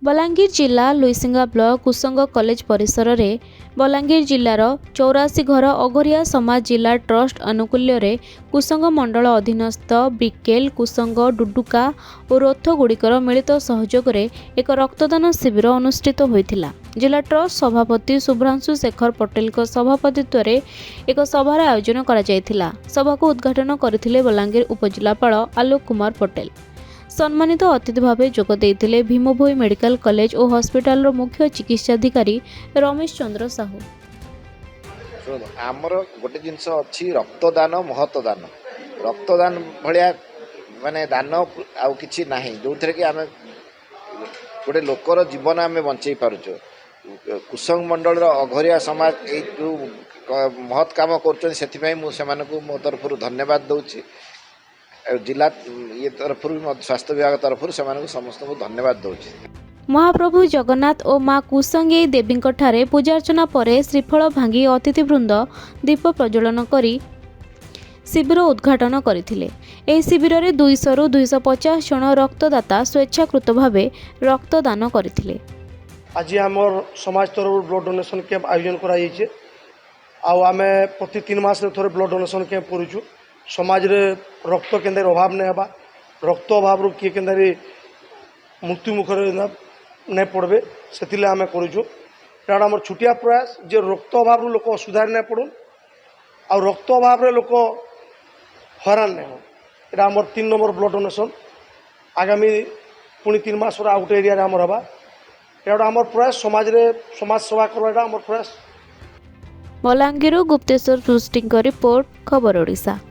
बलांगीर जिला लुईसिंगा ब्लॉक कुसंग कॉलेज परिसर में बलांगीर जिलार 84 घर अघरिया समाज जिला ट्रस्ट अनुकूल्य रे कुसंग मंडल अधीनस्थ बिकेल कुसंग डुडुका और रथगुड़िकर मिलित सहयोग रे एक रक्तदान शिविर अनुष्ठित होइथिला। जिला ट्रस्ट सभापति शुभ्रांशु शेखर पटेल सभापतित्व रे एक सभार आयोजन करा जायथिला। सभा को उद्घाटन करथिले बलांगीर उपजिलापाल आलोक कुमार पटेल। सम्मानित अतिथि भावे जोग देइथिले भीमभोई मेडिकल कॉलेज और हॉस्पिटल मुख्य चिकित्साधिकारी रमेश चंद्र साहू। आमर गोटे जिनस अच्छी रक्तदान महत्वदान रक्तदान भाया माने दान आउ किछि नाही जो कि आम गोटे लोकर जीवन आम बंचई पारुଛୁ। कुसंग मंडल अघरिया समाज ये जो महत् काम कर मो तरफ धन्यवाद दूची। जिला ये तरफ स्वास्थ्य विभाग तरफ से समस्त को धन्यवाद दूची। महाप्रभु जगन्नाथ और माँ कुसंगे देवी ठारे पूजार्चना परे श्रीफल भांगी अतिथिवृंद दीप प्रज्वलन करी शिविर उद्घाटन करथिले। एही शिविर रे 200 रु 250 जन रक्तदाता स्वेच्छाकृत भावे रक्तदान करथिले। आज आमर समाज तरफ ब्लड डोनेशन कैंप आयोजन करा जायछि। आमे प्रति 3 मास रे थोरे ब्लड डोनेशन कैंप करूछु। समाज रे रक्त केंद्र अभाव नहीं हेबा, रक्त अभाव रो किए केंद्र मृत्यु मुखर नहीं पड़बे से आम करूँ। एटा आम छुटिया प्रयास जे रक्त अभाव रो लोक असुविधा नहीं पड़न आ रक्त अभाव रे लोक हैरान नहीं हो। एटा आम 3 नंबर ब्लड डोनेशन आगामी पुणी 3 मास आउ गोटे एरिया आमर हवा। एटा आम प्रयास समाज सेवा करवा आम प्रयास। बलांगीर गुप्तेश्वर सृष्टि रिपोर्ट खबर ओडिशा।